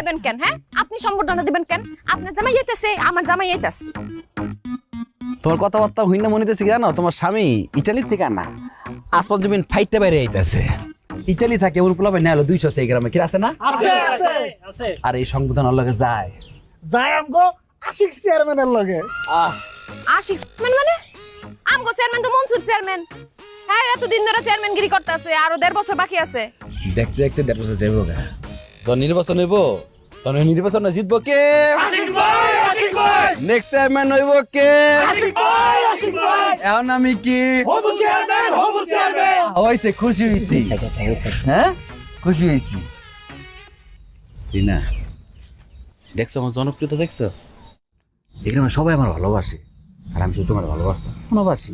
চাইবেন কেন? হ্যাঁ, আপনি সম্বর্ধনা দিবেন কেন? আপনার জামাই আইতাছে, আমার জামাই আইতাছে। তোমার কথাবার্তা হইনা মনে হইতেছে কি জানো, তোমার স্বামী ইটালি থেকে না আসমান জমিন ফাইটটা বাইরে আইতাছে। ইটালি থাকে এমন পোলা ভাই না হলো 200 সেই গ্রামে কি আছে না? আছে। আর এই সংবিধান লগে যায় আমগো আশিক চেয়ারম্যানের লগে। আশিক চেয়ারম্যান মানে? আমগো চেয়ারম্যান তো মনসুর চেয়ারম্যান। হ্যাঁ, এতদিন ধরে চেয়ারম্যানগিরি করতেছে, আরো 1.5 বছর বাকি আছে। দেখতে দেখতে 1.5 বছর যাবো গা। তো নির্বাচন হইব, তখন নির্বাচন জিতবো কে? আশিক ভাই নেক্সট চেয়ারম্যান হইব কে? আশিক ভাই এখন আমি কি হবু চেয়ারম্যান হইছে? খুশি হইছি। হ্যাঁ, খুশি হইছি। রিনা, দেখছো আমার জনপ্রিয়তা দেখছো? এখানে সবাই আমার ভালোবাসে, আর আমি শুধু তোমার ভালোবাসতাম, ভালোবাসি।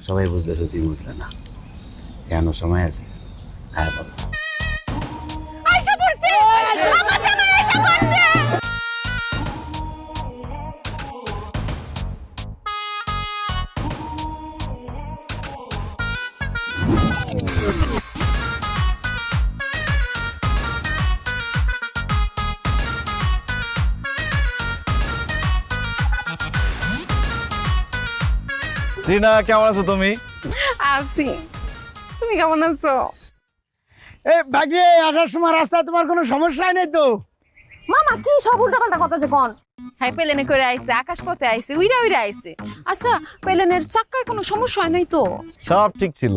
সবাই বুঝলে সত্যি বুঝলে না, কেন সময় আছে। হ্যাঁ বলো। আইসা পড়ছে, আমার জামাই আইসা পড়ছে। রিনা, কেমন আছো তুমি? আছি, তুমি কেমন আছো? এই ভাগ্নে, আসার সময় রাস্তায় তোমার কোনো সমস্যা নেই তো? মামা কি সব উল্টাপাল্টা কথা যে কোন? হ্যাঁ, প্লেনে করে আইছে, আকাশ পথে আইছে, উইরা উইরা আইছে। আচ্ছা, প্লেনের চাক্কায় কোনো সমস্যা হয় নাই তো? সব ঠিক ছিল।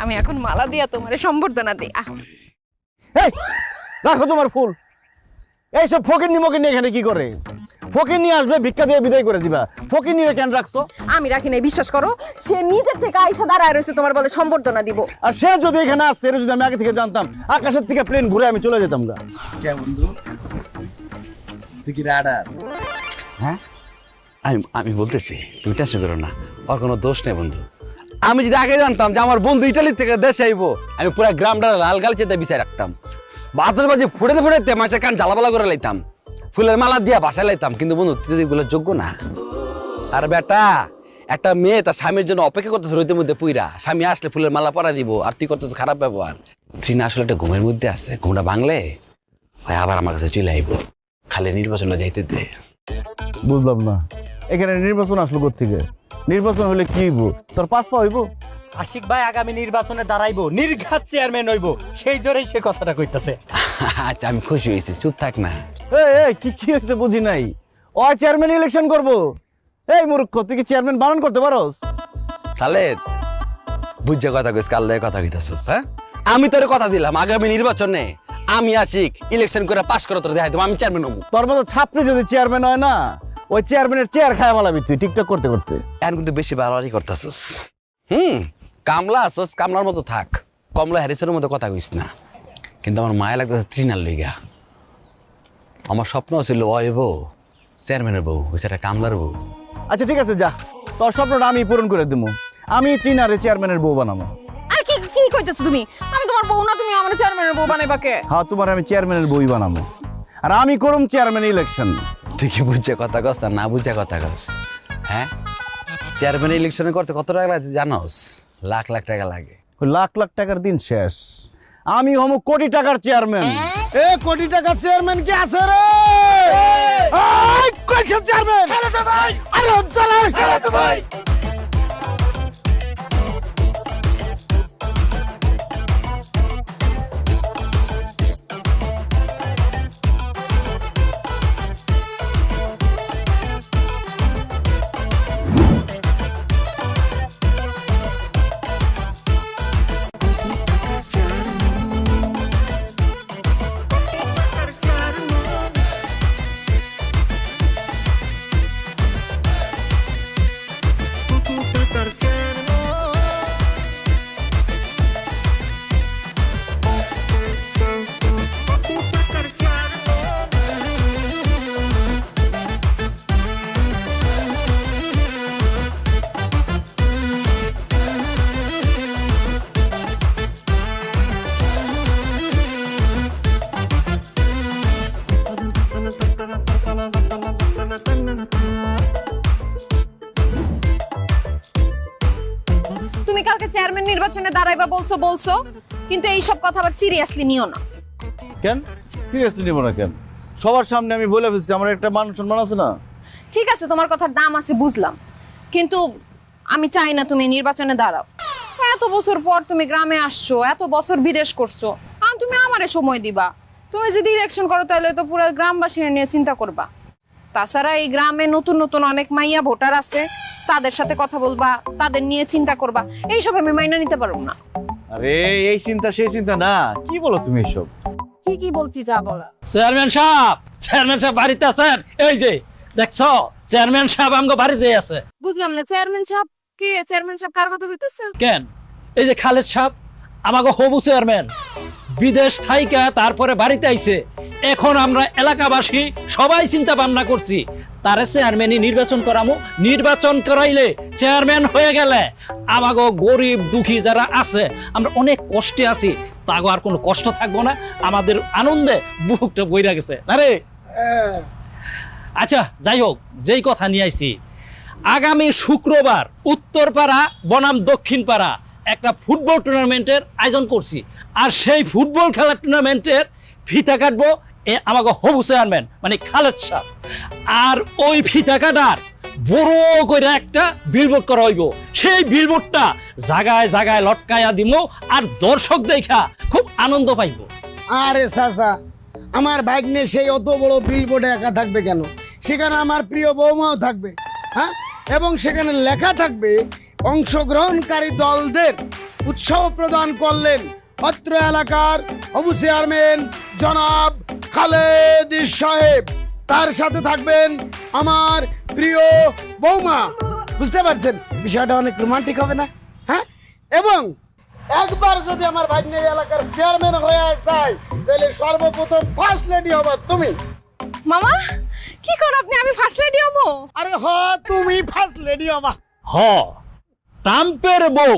আমি এখন মালা দিয়া তোমারে সম্বর্ধনা দিই। এই রাখো তোমার ফুল। এইসব ফকির নিমকিনি এখানে কি করে? ফকির নিয়ে আসবে, ভিক্ষা দিয়ে বিদায় করে দিবা। ফকির নিয়ে কেন রাখছো? আমি রাখি নাই, বিশ্বাস করো। সে নিজে থেকে আইসা দাঁড়ায় রয়েছে, তোমার বলে সম্বর্ধনা দিব। আর সে যদি এখানে আসছে, এটা যদি আমি আগে থেকে জানতাম, আকাশের থেকে প্লেন ঘুরে আমি চলে যেতাম গা। কে বন্ধু, তুই কি রাডার? হ্যাঁ, আমি বলতেছি, তুমি টেনশন করো না, ওর কোনো দোষ নেই বন্ধু। আমি যদি আগে জানতাম যে আমার বন্ধু ইটালি থেকে দেশে আইবো, আমি পুরো গ্রামটা লাল গাল চেতে বিছাই রাখতাম, বাতাস বাজে ফুটাতে ফুটাতে মাসে কান জ্বালাপালা করে লাইতাম, ফুলের মালা দিয়া বাসায় লাইতাম। কিন্তু বন্ধু তুই যদি এগুলো যোগ্য না। আর বেটা, একটা মেয়ে তার স্বামীর জন্য অপেক্ষা করতেছে রোদের মধ্যে পুইরা, স্বামী আসলে ফুলের মালা পরা দিব, আর তুই করতেছে খারাপ ব্যবহার। তৃণা আসলে একটা ঘুমের মধ্যে আছে, ঘুমটা ভাঙলে হয় আবার আমার কাছে চলে আইব। খালি নির্বাচনে যাইতে দে। বুঝলাম না, এখানে নির্বাচন আসলো কোত্থেকে? নির্বাচন হলে কি হইব? তোর পাস পা হইব? আশিক ভাই আগামী নির্বাচনে দাঁড়াইবো, নির্ঘাত চেয়ারম্যান হইব, সেই জোরেই সে কথাটা কইতাছে। আচ্ছা, আমি খুশি হয়েছি, চুপ থাক না। এই কি হয়েছে বুঝি নাই। ও চেয়ারম্যান ইলেকশন করবো? এই মূর্খ, তুই কি চেয়ারম্যান বানান করতে পারোস? তাহলে বুঝছে কথা কইস, কাল কথা কইতাছস। হ্যাঁ, আমি তোর কথা দিলাম, আগামী নির্বাচনে আমি আশিক ইলেকশন করে পাস করে তোর দেখাই দেবো আমি চেয়ারম্যান হবো। তোর মতো ছাত্রী যদি চেয়ারম্যান হয় না, ওই চেয়ারম্যানের চেয়ার খায় মালাবি তুই টিকটক করতে করতে। এখন কিন্তু বেশি বাড়াবাড়ি করতেছস। কামলা আসস, কামলার মতো থাক, কমলা হ্যারিসের মতো কথা কইস না। কিন্তু আমার মায়া লাগতেছে তৃণার লইগা। আমার স্বপ্ন ছিল ওই বউ চেয়ারম্যানের বউ, ওই সেটা কামলার বউ। আচ্ছা ঠিক আছে, যা, তোর স্বপ্নটা আমি পূরণ করে দেবো। আমি ট্রিনারে চেয়ারম্যানের বউ বানাবো। আর কি কি কইতেছো তুমি? আমি তোমার বউ না, তুমি আমার চেয়ারম্যানের বউ বানাইবা কে? হ্যাঁ, তোমার আমি চেয়ারম্যানের বউই বানাবো, আর আমি করুম চেয়ারম্যান ইলেকশন। তুই কি বুঝছে কথা কস না বুঝছে কথা কস? হ্যাঁ, চেয়ারম্যান ইলেকশনে করতে কত টাকা লাগে জানোস? লাখ লাখ টাকা লাগে। ওই লাখ লাখ টাকার দিন শেষ, আমি হমু কোটি টাকার চেয়ারম্যান। এ কোটি টাকা চেয়ারম্যান কি আছে রে? এই কইছে চেয়ারম্যান খেলাতে ভাই, আরে চলে খেলাতে ভাই। তুমি কালকে চেয়ারম্যান নির্বাচনে দাঁড়াইবা বলছো, কিন্তু এই সব কথা আবার সিরিয়াসলি নিও না। কেন? সিরিয়াসলি নিব না কেন? সবার সামনে আমি বলে ফেলছি, আমার একটা মান সম্মান আছে না? ঠিক আছে, তোমার কথার দাম আছে বুঝলাম, কিন্তু আমি চাই না তুমি নির্বাচনে দাঁড়াও। এত বছর পর তুমি গ্রামে আসছো, এত বছর বিদেশ করছো, আর তুমি আমারে সময় দিবা। তুমি যদি ইলেকশন করো তাহলে তো পুরো গ্রামবাসীরা নিয়ে চিন্তা করবা। তাছাড়া এই গ্রামে নতুন নতুন অনেক মাইয়া ভোটার আছে, তাদের সাথে কথা বলবা, তাদের নিয়ে চিন্তা করবা। এইসব আমি মাইনা নিতে পারবো না। আরে এই চিন্তা সেই চিন্তা না, কি বলো তুমি এসব? কি বলছি যা বলা। চেয়ারম্যান সাহেব বাড়িতে আছেন? এই যে দেখছো, চেয়ারম্যান সাহেব আমগো বাড়িতে আছে। বুঝলাম না, চেয়ারম্যান সাহেব কে? চেয়ারম্যান সাহেব কার কথা কইতেছে? কেন, এই যে খালেদ সাহেব আমাকে হবু চেয়ারম্যান, বিদেশ থাইকা তারপরে বাড়িতে আইছে। এখন আমরা এলাকাবাসী সবাই চিন্তা ভাবনা করছি তারে চেয়ারম্যানই নির্বাচন করামু। নির্বাচন করাইলে চেয়ারম্যান হয়ে গেলে আমাগো গরিব দুঃখী যারা আছে, আমরা অনেক কষ্টে আছি, তাগো আর কোনো কষ্ট থাকবো না, আমাদের আনন্দে বুকটা বইরা গেছে। আরে আচ্ছা, যাই হোক, যেই কথা নিয়ে আইছি, আগামী শুক্রবার উত্তরপাড়া বনাম দক্ষিণপাড়া একটা ফুটবল টুর্নামেন্টের আয়োজন করছি। আর সেই ফুটবল খেলার টুর্নামেন্টের ফিতা কাটবো আমাকে হবু চেয়ারম্যান মানে খালেদ সাহেব। আর ওই ফিতা কাটার বড় করে একটা বিলবোর্ড করা হইব। সেই বিলবোর্ডটা জায়গায় জায়গায় লটকায়া দিব, আর দর্শক দেখা খুব আনন্দ পাইব। আরে চাচা, আমার ভাগ্নে সেই অত বড় বিলবোর্ডে একা থাকবে কেন? সেখানে আমার প্রিয় বৌমাও থাকবে, হ্যাঁ, এবং সেখানে লেখা থাকবে অংশগ্রহণকারী দলদের উৎসাহ প্রদান করলেন অত্র এলাকার হবু চেয়ারম্যান জনাব খালেদ সাহেব। তার সাথে থাকবেন আমার প্রিয় বৌমা। বুঝতে পারছেন বিষয়টা অনেক রোমান্টিক হবে না? হ্যাঁ, এবং একবার যদি আমার ভাগ্নের এলাকার চেয়ারম্যান হয়ে যায় তাহলে সর্বপ্রথম ফার্স্ট লেডি হবা তুমি। মামা কি কর আপনি? আমি ফার্স্ট লেডি হবো? আরে হ, তুমি ফার্স্ট লেডি হবা। হ, ট্রাম্পের বউ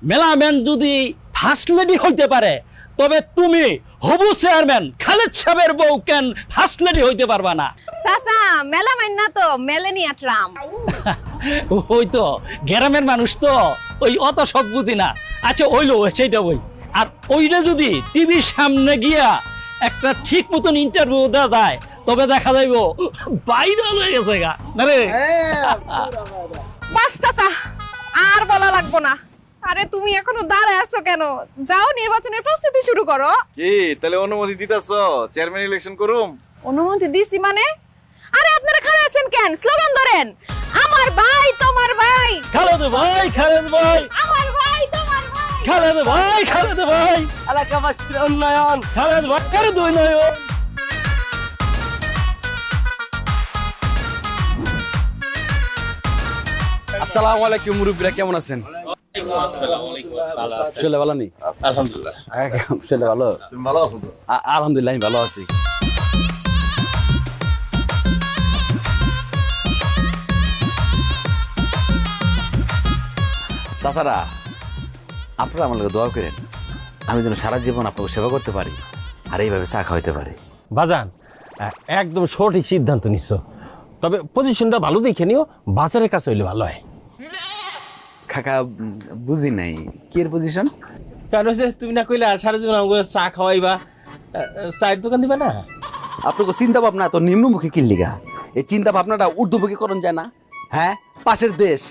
মেলাম্যান যদি ফার্স্ট লেডি হইতে পারে, তবে তুমি হবু চেয়ারম্যান খালেদ সাহেবের বউ কেন ফার্স্ট লেডি হইতে পারবা না? চাচা মেলা মাইন না তো, মেলেনিয়া ট্রাম্প। ওই তো গ্রামের মানুষ তো, ওই অত সব বুঝি না। আচ্ছা ওইলো সেইটা ওই, আর ওইটা যদি টিভির সামনে গিয়া একটা ঠিক মতন ইন্টারভিউ দেওয়া যায়, তবে দেখা যাইব ভাইরাল হয়ে গেছে গা। আরে বাস চাচা, আর বলা লাগবো না। আরে তুমি এখনো দাঁড়ায় আছো কেন? যাও নির্বাচনের প্রস্তুতি শুরু করো। কি তাহলে অনুমতি দিতাছো চেয়ারম্যান ইলেকশন করুম? অনুমতি দিছি মানে? আরে আপনারা খাড়া আছেন কেন? স্লোগান ধরেন, আমার ভাই তোমার ভাই, খালেদ ভাই, খালেদ ভাই, আমার ভাই তোমার ভাই, খালেদ ভাই, খালেদ ভাই, এলাকাবাসীর উন্নয়ন, খালেদ ভাইয়ের দুই নয়ন। আসসালামু আলাইকুম মুরব্বিরা, কেমন আছেন? শরীর ভালো নেই? আলহামদুলিল্লাহ। শরীর ভালো? তুমি ভালো আছো তো? আলহামদুলিল্লাহ আমি ভালো আছি। চাচারা, আপনারা আমার লোক দোয়া করেন, আমি যেন সারা জীবন আপনাকে সেবা করতে পারি আর এইভাবে চা খাওয়াইতে পারি। বাজান একদম সঠিক সিদ্ধান্ত নিচ্ছ, তবে পজিশনটা ভালো দেখে নিও, বাজারের কাছে হইলে ভালো হয়। কাকা বুঝি নাই কি এর পজিশন? কারণ হচ্ছে তুমি না কইলা সারা জীবন আমাকে চা খাওয়াইবা, চায়ের দোকান দিবা না? আপনাকে চিন্তা ভাবনা তো নিম্নমুখী কিল্লিগা, এই চিন্তা ভাবনাটা ঊর্ধ্বমুখী করণ যায় না? হ্যাঁ, পাশের দেশ